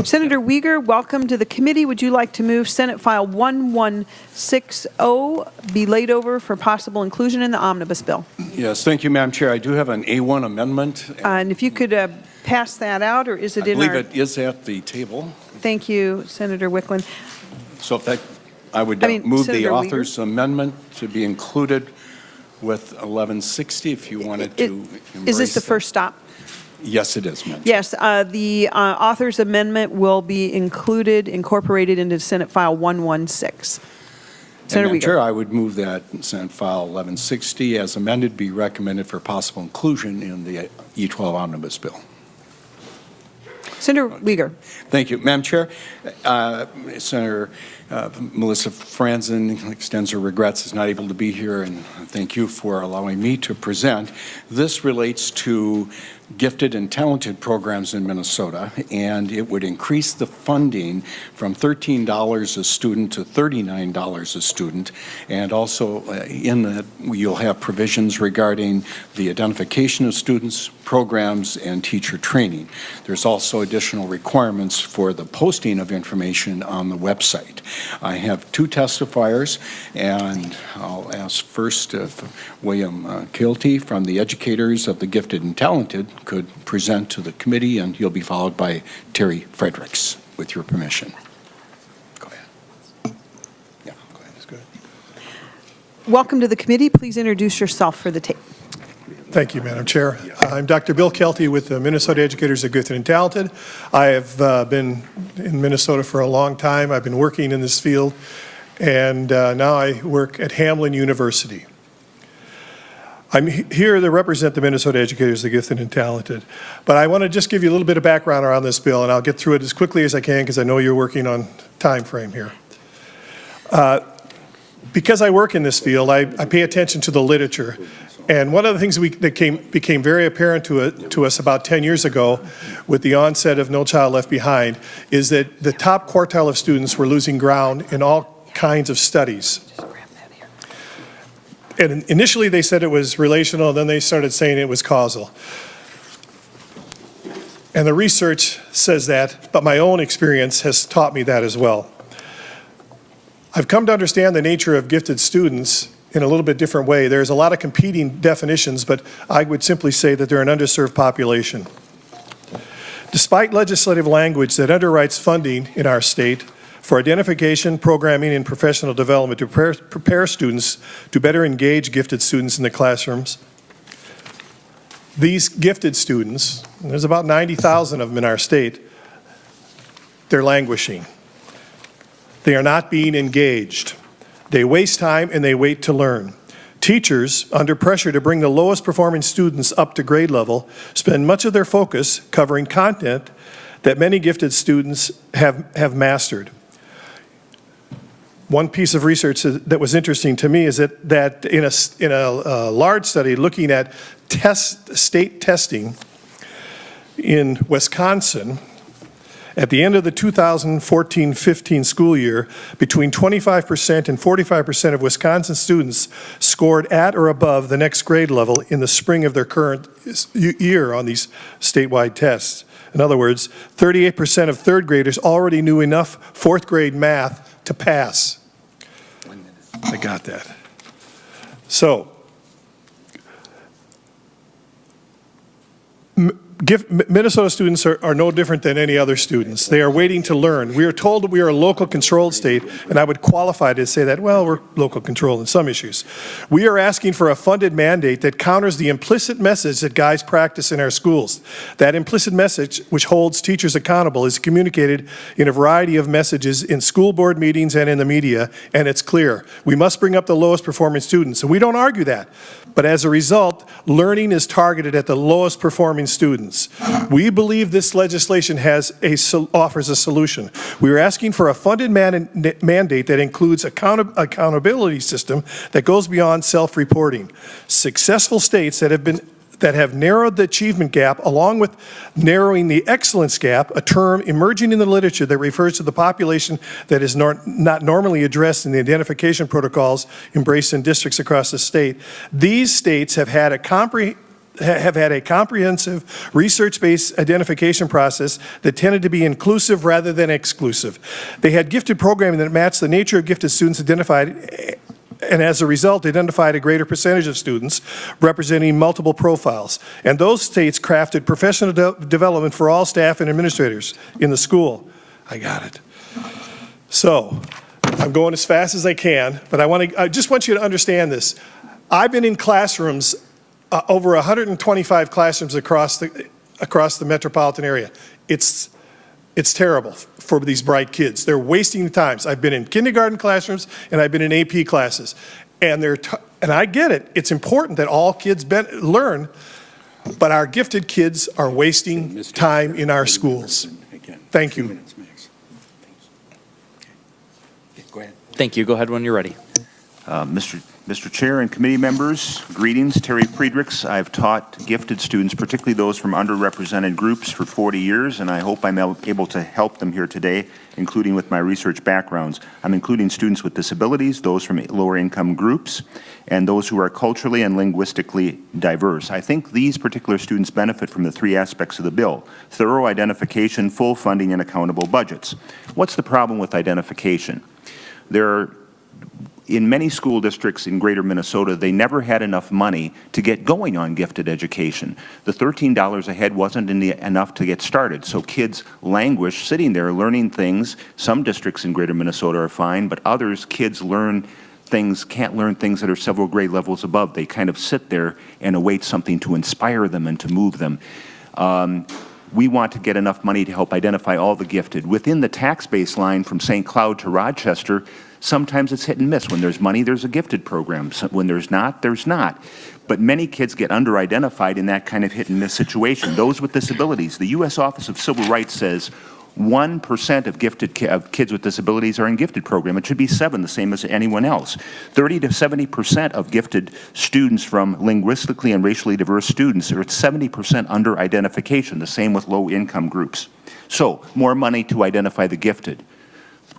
Senator Wiger, welcome to the committee. Would you like to move Senate File 1160 be laid over for possible inclusion in the omnibus bill? Yes, thank you, Madam Chair. I do have an A1 amendment. And if you could pass that out, or is it in our... I believe it is at the table. Thank you, Senator Wickland. So if that, I would move Senator the author's amendment to be included with 1160 if you wanted to Is this the first stop? Yes, it is, Madam Yes, the author's amendment will be incorporated into Senate File 116. Senator Madam Wiger. Chair, I would move that Senate File 1160 as amended be recommended for possible inclusion in the E12 omnibus bill. Senator Wiger. Thank you, Madam Chair. Senator Melissa Franzen extends her regrets is not able to be here, and thank you for allowing me to present. This relates to gifted and talented programs in Minnesota, and it would increase the funding from $13 a student to $39 a student, and also in that you'll have provisions regarding the identification of students, programs, and teacher training. There's also additional requirements for the posting of information on the website. I have two testifiers, and I'll ask first if William Kelsey from the Educators of the Gifted and Talented could present to the committee, and he'll be followed by Terry Friedrichs, with your permission. Go ahead. Yeah, go ahead. That's good. Welcome to the committee. Please introduce yourself for the tape. Thank you, Madam Chair. I'm Dr. Bill Kelsey with the Minnesota Educators of Gifted and Talented. I have been in Minnesota for a long time. I've been working in this field, and now I work at Hamline University. I'm here to represent the Minnesota Educators of Gifted and Talented, but I want to just give you a little bit of background around this bill, and I'll get through it as quickly as I can because I know you're working on time frame here. Because I work in this field, I pay attention to the literature. And one of the things that became very apparent to us about 10 years ago with the onset of No Child Left Behind is that the top quartile of students were losing ground in all kinds of studies. And initially they said it was relational, then they started saying it was causal. And the research says that, but my own experience has taught me that as well. I've come to understand the nature of gifted students in a little bit different way. There's a lot of competing definitions, but I would simply say that they're an underserved population. Despite legislative language that underwrites funding in our state for identification, programming, and professional development to prepare students to better engage gifted students in the classrooms, these gifted students, and there's about 90,000 of them in our state, they're languishing. They are not being engaged. They waste time and they wait to learn. Teachers, under pressure to bring the lowest performing students up to grade level, spend much of their focus covering content that many gifted students have mastered. One piece of research that was interesting to me is that in a large study looking at state testing in Wisconsin, at the end of the 2014-15 school year, between 25% and 45% of Wisconsin students scored at or above the next grade level in the spring of their current year on these statewide tests. In other words, 38% of third graders already knew enough fourth grade math to pass. I got that. So, Minnesota students are no different than any other students. They are waiting to learn. We are told that we are a local controlled state, and I would qualify to say that, well, we're local controlled in some issues. We are asking for a funded mandate that counters the implicit message that guides practice in our schools. That implicit message, which holds teachers accountable, is communicated in a variety of messages in school board meetings and in the media, and it's clear. We must bring up the lowest performing students, and we don't argue that. But as a result, learning is targeted at the lowest performing students. We believe this legislation offers a solution. We are asking for a funded mandate that includes accountability system that goes beyond self-reporting. Successful states that have narrowed the achievement gap, along with narrowing the excellence gap, a term emerging in the literature that refers to the population that is not normally addressed in the identification protocols embraced in districts across the state. These states have had a have had a comprehensive research-based identification process that tended to be inclusive rather than exclusive. They had gifted programming that matched the nature of gifted students identified, and as a result, identified a greater percentage of students representing multiple profiles. And those states crafted professional development for all staff and administrators in the school. I got it. So, I'm going as fast as I can, but I just want you to understand this. I've been in classrooms, over 125 classrooms across the metropolitan area. It's terrible for these bright kids. They're wasting times. I've been in kindergarten classrooms and I've been in AP classes. And I get it. It's important that all kids learn, but our gifted kids are wasting time in our schools. Thank you. Go ahead. Thank you. Go ahead when you're ready. Mr. Chair and committee members, greetings. Terry Friedrichs. I've taught gifted students, particularly those from underrepresented groups, for 40 years, and I hope I'm able to help them here today, including with my research backgrounds. I'm including students with disabilities, those from lower income groups, and those who are culturally and linguistically diverse. I think these particular students benefit from the three aspects of the bill: thorough identification, full funding, and accountable budgets. What's the problem with identification? In many school districts in greater Minnesota, they never had enough money to get going on gifted education. The $13 a head wasn't enough to get started, so kids languish sitting there learning things. Some districts in greater Minnesota are fine, but others, kids can't learn things that are several grade levels above. They kind of sit there and await something to inspire them and to move them. We want to get enough money to help identify all the gifted. Within the tax baseline from St. Cloud to Rochester, sometimes it's hit and miss. When there's money, there's a gifted program. When there's not, there's not. But many kids get under-identified in that kind of hit and miss situation. Those with disabilities. The U.S. Office of Civil Rights says 1% of kids with disabilities are in gifted program. It should be 7, the same as anyone else. 30 to 70% of gifted students from linguistically and racially diverse students are at 70% under identification, the same with low income groups. So, more money to identify the gifted.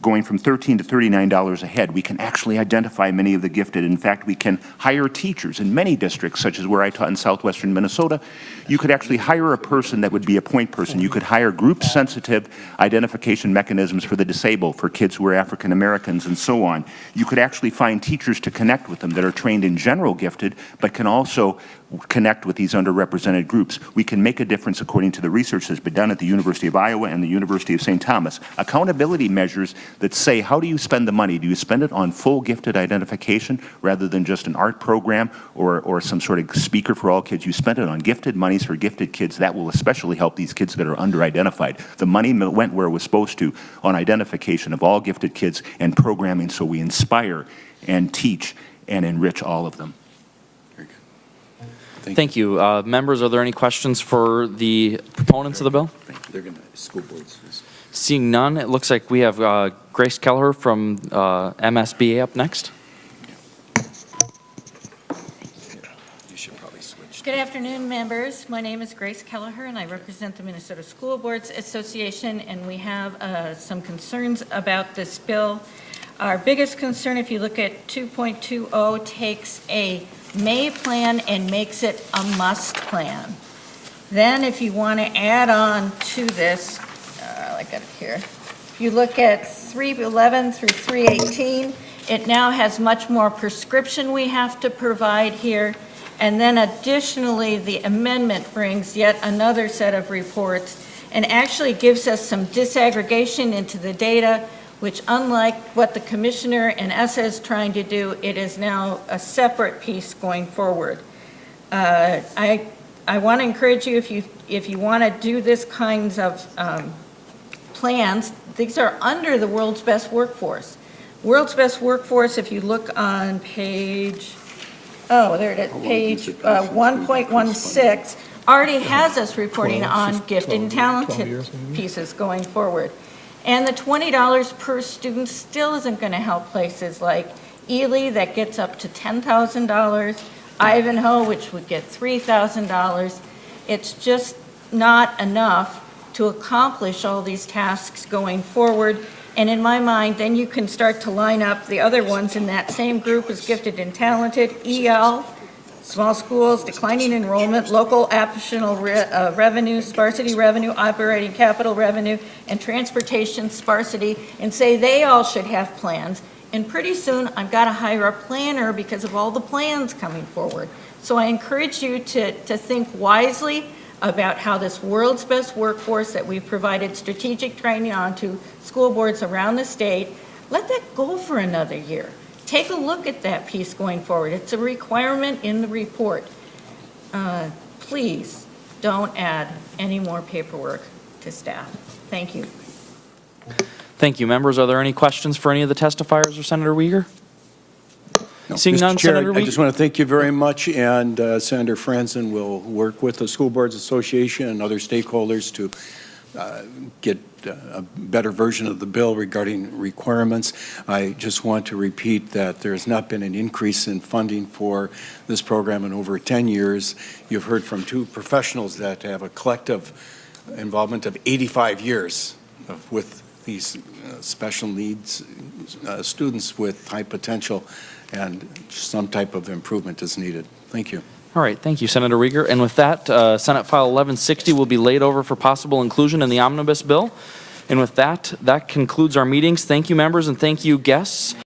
Going from $13 to $39 a head, we can actually identify many of the gifted. In fact, we can hire teachers in many districts, such as where I taught in southwestern Minnesota. You could actually hire a person that would be a point person. You could hire group-sensitive identification mechanisms for the disabled, for kids who are African Americans, and so on. You could actually find teachers to connect with them that are trained in general gifted, but can also connect with these underrepresented groups. We can make a difference according to the research that's been done at the University of Iowa and the University of St. Thomas. Accountability measures that say, how do you spend the money? Do you spend it on full gifted identification rather than just an art program or some sort of speaker for all kids? You spend it on gifted monies for gifted kids. That will especially help these kids that are under-identified. The money went where it was supposed to on identification of all gifted kids and programming, so we inspire and teach and enrich all of them. Thank you. Members, are there any questions for the proponents of the bill? They're going to school boards. Seeing none, it looks like we have Grace Kelleher from MSBA up next. You should probably switch. Good afternoon, members. My name is Grace Kelleher, and I represent the Minnesota School Boards Association, and we have some concerns about this bill. Our biggest concern, if you look at 2.20, takes a may plan and makes it a must plan. Then if you want to add on to this, I got it here. If you look at 311 through 318, it now has much more prescription we have to provide here. And then additionally, the amendment brings yet another set of reports and actually gives us some disaggregation into the data, which, unlike what the commissioner and ESSA is trying to do, it is now a separate piece going forward. I want to encourage you, if you want to do this kinds of plans, these are under the world's best workforce. World's best workforce, if you look on page, there it is, page 1.16, already has us reporting on gifted and talented pieces going forward. And the $20 per student still isn't going to help places like Ely, that gets up to $10,000, Ivanhoe, which would get $3,000. It's just not enough to accomplish all these tasks going forward. And in my mind, then you can start to line up the other ones in that same group as gifted and talented. EL, small schools, declining enrollment, local optional revenue, sparsity revenue, operating capital revenue, and transportation sparsity, and say they all should have plans. And pretty soon, I've got to hire a planner because of all the plans coming forward. So I encourage you to think wisely about how this world's best workforce that we've provided strategic training on to school boards around the state, let that go for another year. Take a look at that piece going forward. It's a requirement in the report. Please don't add any more paperwork to staff. Thank you. Thank you. Members, are there any questions for any of the testifiers or Senator Wiger? No. Seeing none, Mr. Chair, Senator I Wiger? just want to thank you very much, and Senator Franzen will work with the School Boards Association and other stakeholders to get a better version of the bill regarding requirements. I just want to repeat that there has not been an increase in funding for this program in over 10 years. You've heard from two professionals that have a collective involvement of 85 years with these special needs students with high potential, and some type of improvement is needed. Thank you. All right, thank you, Senator Wiger. And with that, Senate File 1160 will be laid over for possible inclusion in the omnibus bill. And with that, that concludes our meetings. Thank you, members, and thank you, guests.